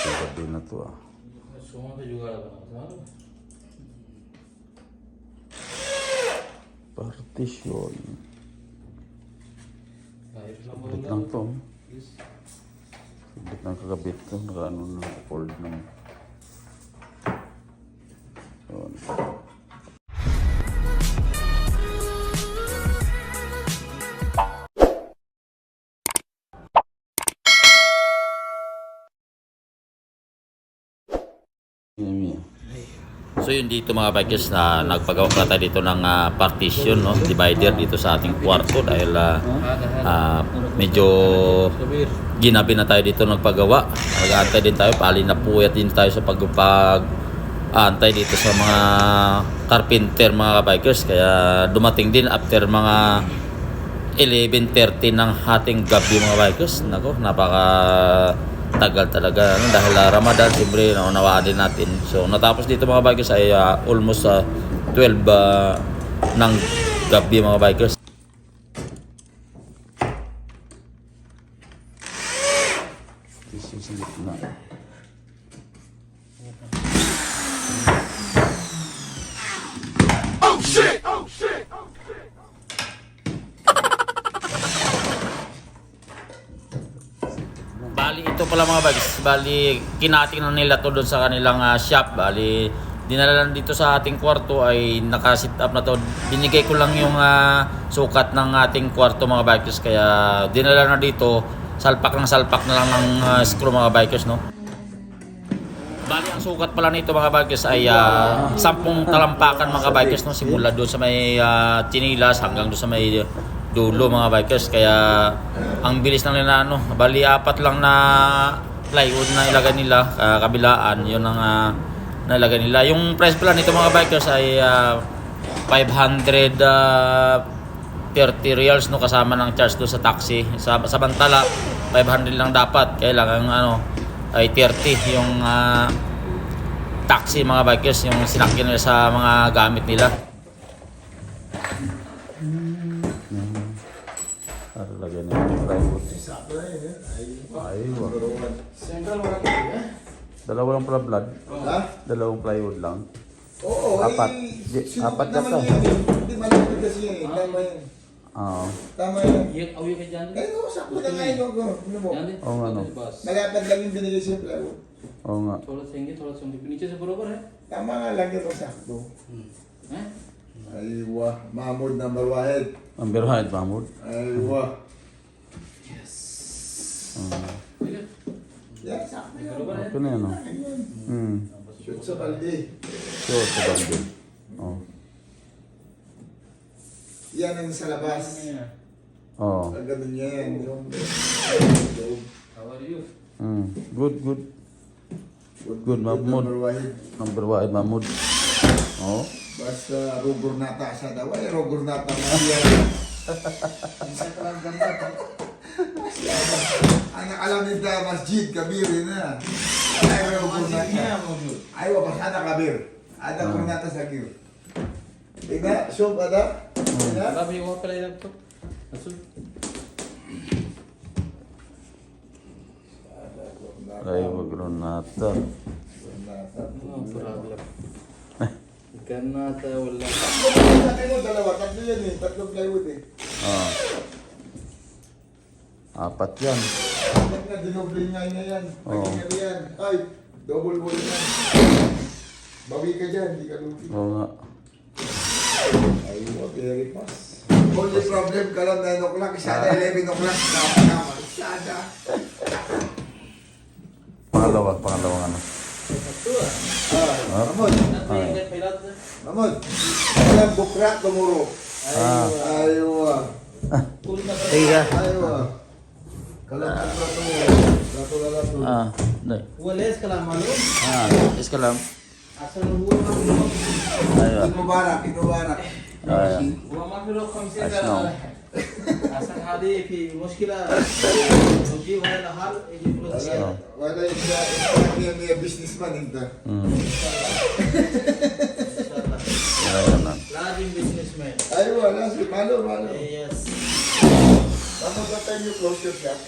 gabi na to ah. सोमों से जुगाड़ बना था Partition. बाहर Sabit lang to. Sabit lang kakabit to. Naka-ano na, fold na. Yun. So yun dito mga bikers na nagpagawa pa tayo dito ng partition, no? Divider dito sa ating kwarto dahil medyo ginabi na tayo dito nagpagawa. Mag-aantay din tayo, pali na puyat din tayo sa pag-aantay dito sa mga carpenter mga bikers. Kaya dumating din after mga 11:30 ng hating gabi mga bikers. Nako, napaka tagal talaga dahil Ramadan, siyempre naunawaan din natin. So natapos dito mga bikers ay almost 12 ng gabi mga bikers. This is na. Oh shit! Oh shit! Bali ito pala mga bags, bali kinating na nila to doon sa kanilang shop. Bali dinala lang dito sa ating kwarto ay naka-sit up na to. Binigay ko lang yung sukat ng ating kwarto mga bikers, kaya dinala na dito. Salpak na lang ng screw mga bikers, no. Bali ang sukat pala nito mga bikers ay 10 talampakan mga bikers, no, simula doon sa may chinilas hanggang doon sa may dulo mga bikers. Kaya ang bilis lang nila, no. Bali 4 lang na plywood na ilagay nila, kabilaan yun ang nilagay nila. Yung price pala nito mga bikers ay 530 reals, no, kasama ng charge do sa taxi. Samantala 500 lang dapat, kailangan ay 30 yung taxi mga bikers, yung sinakyan nila sa mga gamit nila. Lagyan na yung plywood. Aywa. Dalawa lang pala blood. Dalawang plywood lang. Oo. Apat. Apat na to. Hindi malapit kasi yan. Tama yan. Oo. Tama yan. ये अब ये क्या जान Eh, no, sakto na nga yun. Ano mo? Oo nga, no. बस Malapit lang yung binigay siya plywood. Oo nga. थोड़ा सेंगे थोड़ा सेंगे नीचे से बरोबर है Tama nga lang yun. Sakto. हैं Aywa. Mahmud number 1. Ang Berhad, Mahmud. Aywa. ठीक है Yan, sakto yan. बरोबर है Ito na yan, no. Shoot sa balde. Sure, sa bandil. Oo. Yan ang sa labas. Oo. Ang ganun yan. Yung how are you Good, good. Good, Mahmud. number 1. Number 1, Mahmud. Oo. Basta rugor nata sa daw. Ay, rugor nata na yan. Isa ka lang ganda. Anak alam nila masjid, kabir na. Ay, rugor nata. Ay, wapasada kabir. Ada kurnata sa kabir. Tingnan, shop ada. Tingnan. अभी वो पहले रख तो असुल Ay, magronata. Kurnata. करना था वल्ला Sabi mo, dalawa, tatlo yan eh. Tatlong plywood eh. Oo. Apat yan. Bakit na dinoble nga niya yan? Oo. Pagkakali yan. Ay, double wall yan. Bawi ka dyan, di ka lupi. Oo nga. Ay, very fast. Only problem ka lang 9 o'clock, sana 11 o'clock. Nakakama. Sana. Pangalawang ano. Mamod. Mamod. Walang bukrak, tumuro. Aywa. Iya. Aywa. Kalatan na tumuro. Lato. Nay. वो लेस कलाम मालूम Iskalam. असल वो Aywa. Inubarak, inubarak. Aywa. वो माफी लोग कम से Asno. असल हादी في مشكلة وجي ولا حل يجي فلوس Wala yung may businessman hindi. Ayun na. لازم businessman Aywa, lasi. Malo. yes Tapos na tayo yung close your shop.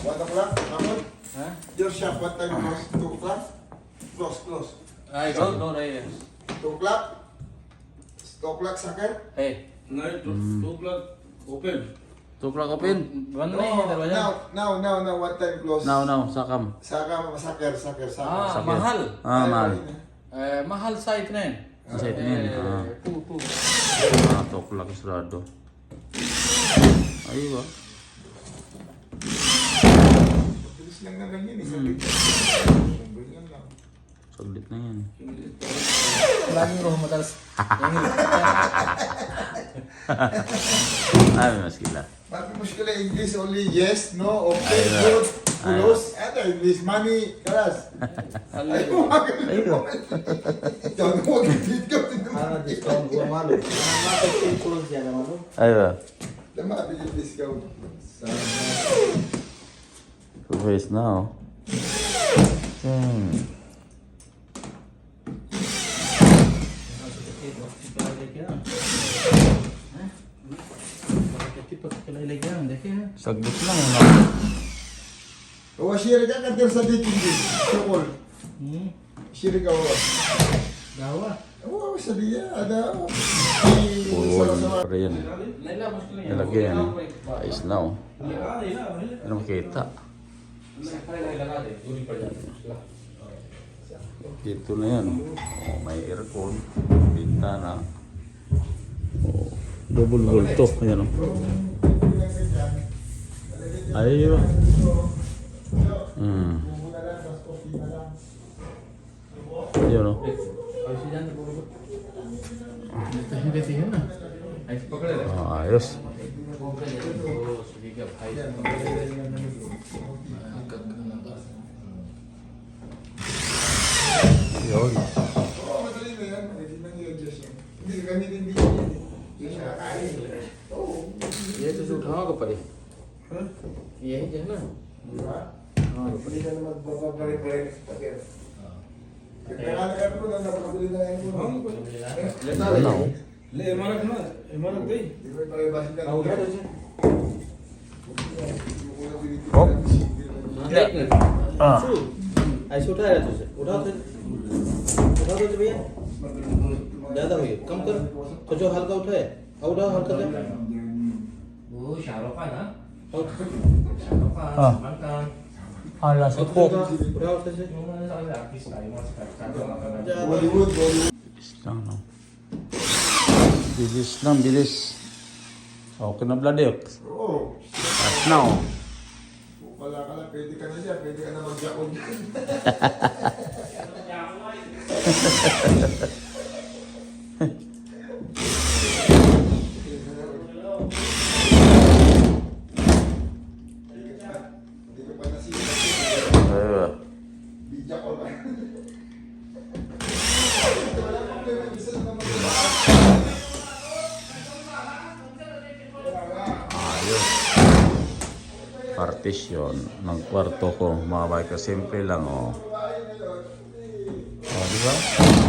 1 o'clock? Mahmoud? Huh? Your shop, what time close? 2 o'clock? Close. I don't know. 2 o'clock? 2 o'clock soccer? Hey. No, 2 o'clock open. 2 o'clock open. बंद नहीं है दरवाजा. Now, what time close? Now, sakam. Soccer. हाँ mahal. Mahal. Mahal sa itne. Sa itne, ah. Two. 2 o'clock sarado. Ayun ba? Bilis lang naman yun, isang ganyan lang. Saglit na yan. Laging roh matalas. Ay, mas kila. Tapi muskila English only yes, no, okay, Ayun. good, close, ano English, money, kalas. Ayun, Ayun. Jangan mo mag-tweet ka. Ana discount gua malu. Ana market close dia malu. Ayun ba? Lama bigyan discount. Surprise na oh. Saglit lang no? Oh, share ka kantir sa dating din. Sukol. Share ka oh. Dawa. Oh, sa dia ada. Oo, para yan. Nilagyan. Ayos na oh. Ano makita? Dito na yan. Oh, may aircon. Bintana. Oh, double wall to. Ayan oh. Ayun. Ayun oh. Ah, ayos. Yun. Oh, madali na yan. Hindi na i-adjust yan. Hindi ka gamitin dito. Hindi siya kakain. Oh. ये तो उठाओ को पड़े. ये है ना. Diba? Hindi ka naman bababalik-balik sa takir. Nagkakalagan ko na napakabili na yan mo. Ano oh. ले इमारत गई. Di ba pakibasin ka? उठा दो. Oh. Ah. ऐसे उठाया तुझे. उठा दो भैया. ज्यादा हो गया. कम कर. तो जो हल्का उठाए. उठाओ हल्का से. वो शाहरुख खान ना. शाहरुख खान Ah. सलमान खान. Hala उठाओ से. आर्टिस्ट आई मस्त करता Bollywood. Bilis lang, no? Bilis. Okay na, Vladek. Oo. At na, oh. Wala ka lang, pwede ka na siya. Pwede ka na mag-jackon. Hindi ka pa nasira. Ayun. Bijak ko ba? Ayos. Partition ng kwarto ko, mga bike. Simple lang, oh. Oh, di ba?